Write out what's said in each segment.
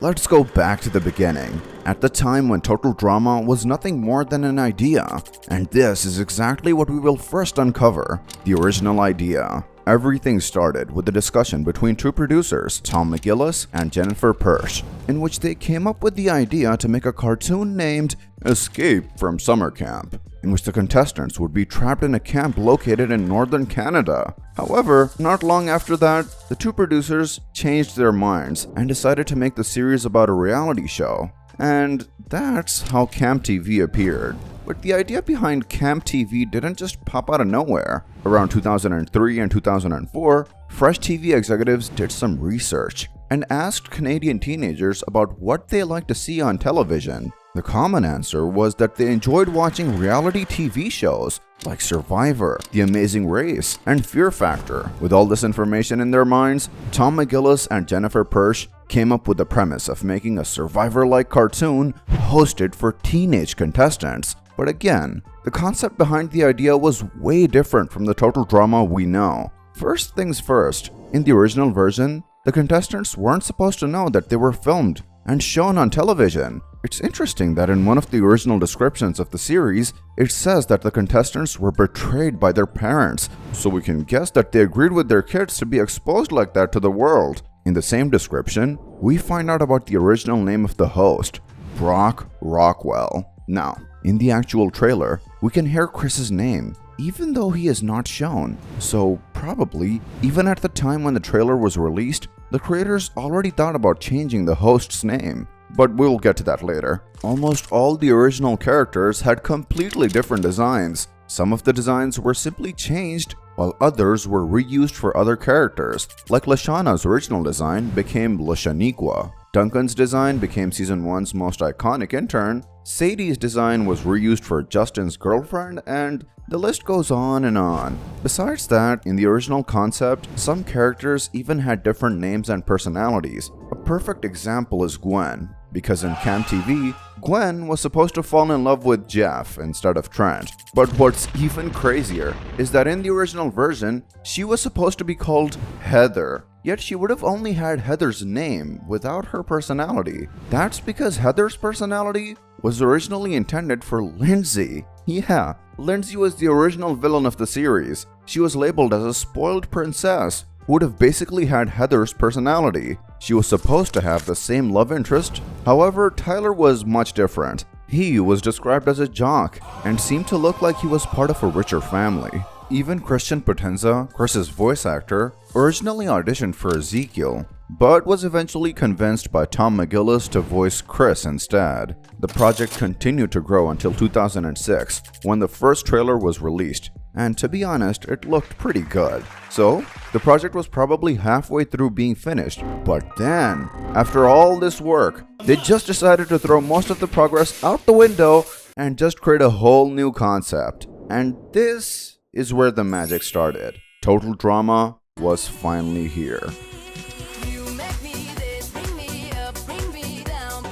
Let's go back to the beginning, at the time when Total Drama was nothing more than an idea, and this is exactly what we will first uncover, the original idea. Everything started with a discussion between two producers, Tom McGillis and Jennifer Persh, in which they came up with the idea to make a cartoon named Escape from Summer Camp, in which the contestants would be trapped in a camp located in northern Canada. However, not long after that, the two producers changed their minds and decided to make the series about a reality show. And that's how Camp TV appeared. But the idea behind Camp TV didn't just pop out of nowhere. Around 2003 and 2004, Fresh TV executives did some research and asked Canadian teenagers about what they like to see on television. The common answer was that they enjoyed watching reality TV shows like Survivor, The Amazing Race, and Fear Factor. With all this information in their minds, Tom McGillis and Jennifer Persh came up with the premise of making a Survivor-like cartoon hosted for teenage contestants. But again, the concept behind the idea was way different from the Total Drama we know. First things first, in the original version, the contestants weren't supposed to know that they were filmed and shown on television. It's interesting that in one of the original descriptions of the series, it says that the contestants were betrayed by their parents, so we can guess that they agreed with their kids to be exposed like that to the world. In the same description, we find out about the original name of the host, Brock Rockwell. Now, in the actual trailer, we can hear Chris's name, even though he is not shown. So probably, even at the time when the trailer was released, the creators already thought about changing the host's name. But we'll get to that later. Almost all the original characters had completely different designs. Some of the designs were simply changed, while others were reused for other characters. Like Lashana's original design became Lashaniqua. Duncan's design became Season 1's most iconic intern. Sadie's design was reused for Justin's girlfriend, and the list goes on and on. Besides that, in the original concept, some characters even had different names and personalities. A perfect example is Gwen, because in Camp TV, Gwen was supposed to fall in love with Jeff instead of Trent. But what's even crazier is that in the original version, she was supposed to be called Heather. Yet she would have only had Heather's name without her personality. That's because Heather's personality was originally intended for Lindsay. Yeah, Lindsay was the original villain of the series. She was labeled as a spoiled princess who would have basically had Heather's personality. She was supposed to have the same love interest. However, Tyler was much different. He was described as a jock and seemed to look like he was part of a richer family. Even Christian Potenza, Chris's voice actor, originally auditioned for Ezekiel, but was eventually convinced by Tom McGillis to voice Chris instead. The project continued to grow until 2006, when the first trailer was released, and to be honest, it looked pretty good. So, the project was probably halfway through being finished, but then, after all this work, they just decided to throw most of the progress out the window and just create a whole new concept. And this is where the magic started. Total Drama was finally here.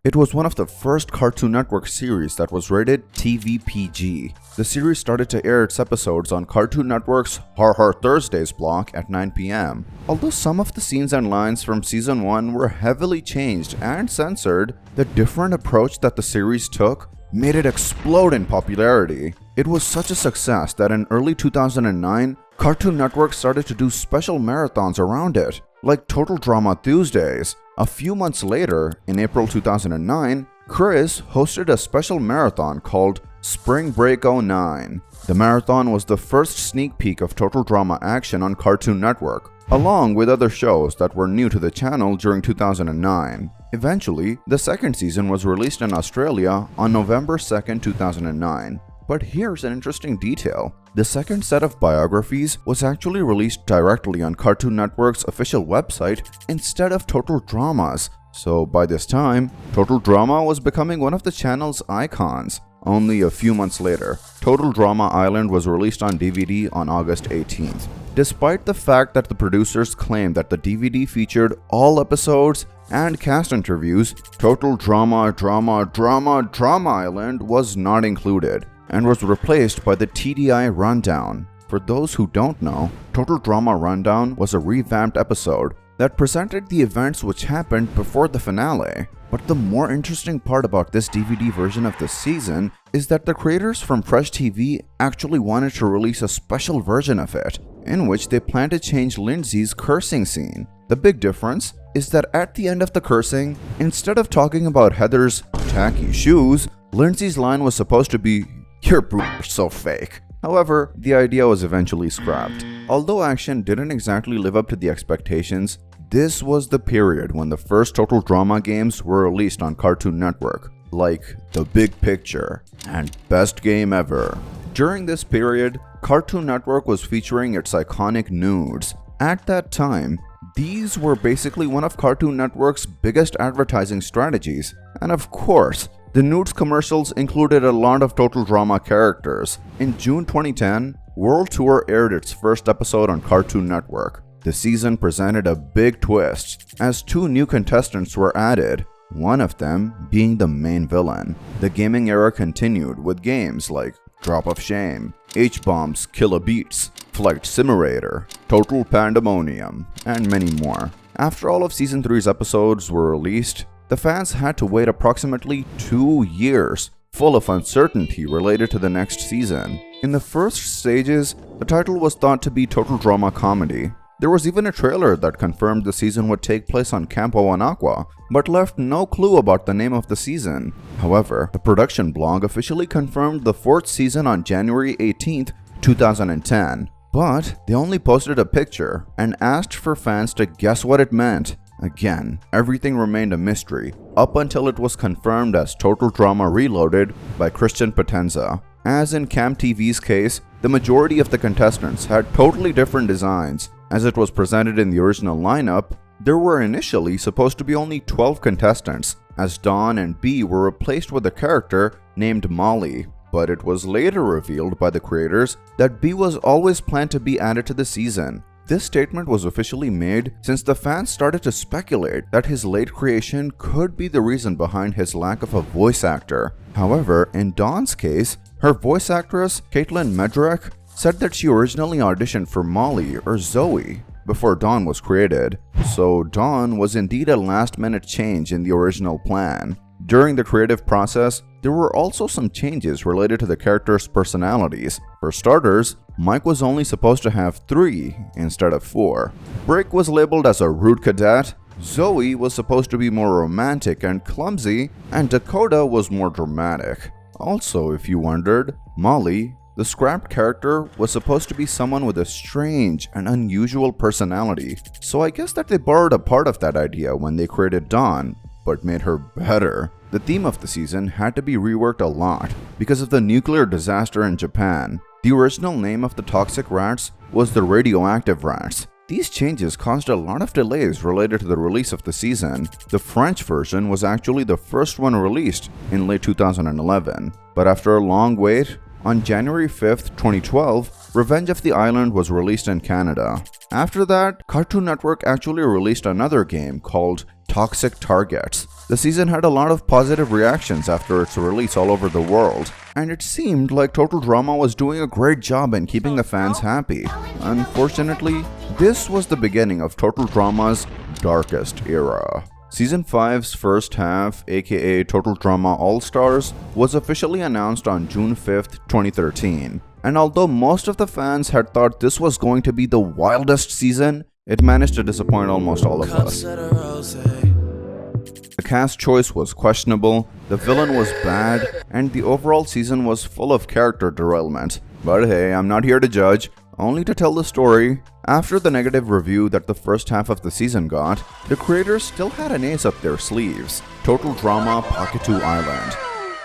It was one of the first Cartoon Network series that was rated TV PG. The series started to air its episodes on Cartoon Network's Har Har Thursdays block at 9 p.m. Although some of the scenes and lines from Season 1 were heavily changed and censored, the different approach that the series took made it explode in popularity. It was such a success that in early 2009, Cartoon Network started to do special marathons around it, like Total Drama Tuesdays. A few months later, in April 2009, Chris hosted a special marathon called Spring Break 09. The marathon was the first sneak peek of Total Drama action on Cartoon Network, along with other shows that were new to the channel during 2009. Eventually, the second season was released in Australia on November 2nd, 2009. But here's an interesting detail. The second set of biographies was actually released directly on Cartoon Network's official website instead of Total Drama's. So by this time, Total Drama was becoming one of the channel's icons. Only a few months later, Total Drama Island was released on DVD on August 18th. Despite the fact that the producers claimed that the DVD featured all episodes and cast interviews, Total Drama Island was not included and was replaced by the TDI Rundown. For those who don't know, Total Drama Rundown was a revamped episode that presented the events which happened before the finale. But the more interesting part about this DVD version of the season is that the creators from Fresh TV actually wanted to release a special version of it, in which they plan to change Lindsay's cursing scene. The big difference is that at the end of the cursing, instead of talking about Heather's tacky shoes, Lindsay's line was supposed to be, "Your boobs are so fake." However, the idea was eventually scrapped. Although action didn't exactly live up to the expectations, this was the period when the first Total Drama games were released on Cartoon Network, like The Big Picture and Best Game Ever. During this period, Cartoon Network was featuring its iconic nudes. At that time, these were basically one of Cartoon Network's biggest advertising strategies, and of course, the nudes commercials included a lot of Total Drama characters. In June 2010, World Tour aired its first episode on Cartoon Network. The season presented a big twist, as 2 new contestants were added, one of them being the main villain. The gaming era continued with games like Drop of Shame, H-Bomb's Kilobeats, Flight Simulator, Total Pandemonium, and many more. After all of Season 3's episodes were released, the fans had to wait approximately 2 years, full of uncertainty related to the next season. In the first stages, the title was thought to be Total Drama Comedy. There was even a trailer that confirmed the season would take place on Campo Anaqua, but left no clue about the name of the season. However, the production blog officially confirmed the 4th season on January 18th, 2010. But they only posted a picture and asked for fans to guess what it meant. Again, everything remained a mystery, up until it was confirmed as Total Drama Reloaded by Christian Potenza. As in Cam TV's case, the majority of the contestants had totally different designs. As it was presented in the original lineup, there were initially supposed to be only 12 contestants, as Dawn and Bee were replaced with a character named Molly. But it was later revealed by the creators that Bee was always planned to be added to the season. This statement was officially made since the fans started to speculate that his late creation could be the reason behind his lack of a voice actor. However, in Dawn's case, her voice actress, Caitlin Medrek, said that she originally auditioned for Molly or Zoe before Dawn was created, so Dawn was indeed a last-minute change in the original plan. During the creative process, there were also some changes related to the characters' personalities. For starters, Mike was only supposed to have 3 instead of 4. Brick was labeled as a rude cadet, Zoe was supposed to be more romantic and clumsy, and Dakota was more dramatic. Also, if you wondered, Molly, the scrapped character, was supposed to be someone with a strange and unusual personality, so I guess that they borrowed a part of that idea when they created Dawn, but made her better. The theme of the season had to be reworked a lot because of the nuclear disaster in Japan. The original name of the toxic rats was the radioactive rats. These changes caused a lot of delays related to the release of the season. The French version was actually the first one released in late 2011, but after a long wait, on January 5th, 2012, Revenge of the Island was released in Canada. After that, Cartoon Network actually released another game called Toxic Targets. The season had a lot of positive reactions after its release all over the world, and it seemed like Total Drama was doing a great job in keeping the fans happy. Unfortunately, this was the beginning of Total Drama's darkest era. Season 5's first half, aka Total Drama All-Stars, was officially announced on June 5th, 2013. And although most of the fans had thought this was going to be the wildest season, it managed to disappoint almost all of us. The cast choice was questionable, the villain was bad, and the overall season was full of character derailment. But hey, I'm not here to judge, only to tell the story. After the negative review that the first half of the season got, the creators still had an ace up their sleeves: Total Drama Pakatu Island.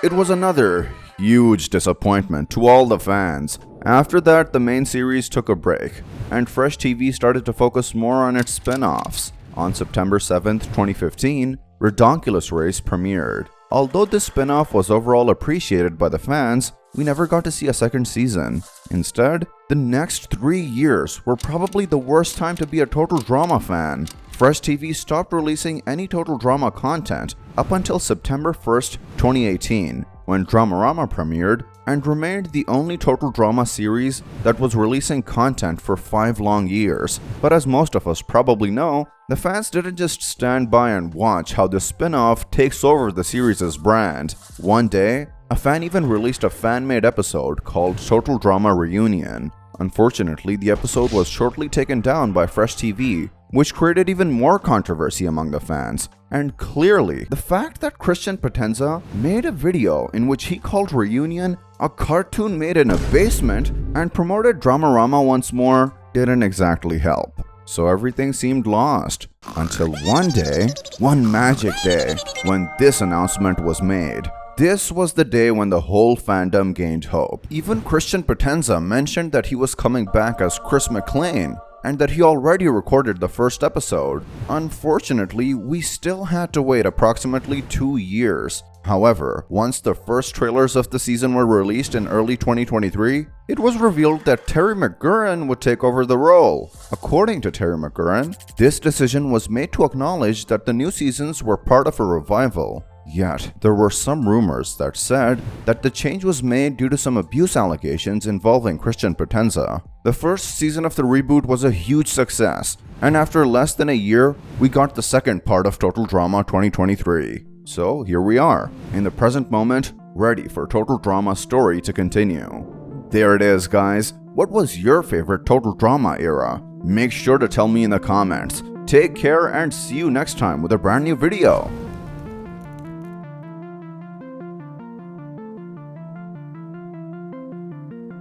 It was another huge disappointment to all the fans. After that, the main series took a break, and Fresh TV started to focus more on its spin-offs. On September 7th, 2015, Redonkulous Race premiered. Although this spin-off was overall appreciated by the fans, we never got to see a second season. Instead, the next 3 years were probably the worst time to be a Total Drama fan. Fresh TV stopped releasing any Total Drama content up until September 1st, 2018, when Dramarama premiered and remained the only Total Drama series that was releasing content for 5 long years. But as most of us probably know, the fans didn't just stand by and watch how the spin-off takes over the series' brand. One day, a fan even released a fan-made episode called Total Drama Reunion. Unfortunately, the episode was shortly taken down by Fresh TV, which created even more controversy among the fans. And clearly, the fact that Christian Potenza made a video in which he called Reunion a cartoon made in a basement and promoted Dramarama once more didn't exactly help. So everything seemed lost, until one day, one magic day, when this announcement was made. This was the day when the whole fandom gained hope. Even Christian Potenza mentioned that he was coming back as Chris McLean, and that he already recorded the first episode. Unfortunately, we still had to wait approximately 2 years. However, once the first trailers of the season were released in early 2023, it was revealed that Terry McGurran would take over the role. According to Terry McGurran, this decision was made to acknowledge that the new seasons were part of a revival. Yet, there were some rumors that said that the change was made due to some abuse allegations involving Christian Potenza. The first season of the reboot was a huge success, and after less than a year, we got the second part of Total Drama 2023. So here we are, in the present moment, ready for Total Drama's story to continue. There it is, guys. What was your favorite Total Drama era? Make sure to tell me in the comments. Take care and see you next time with a brand new video.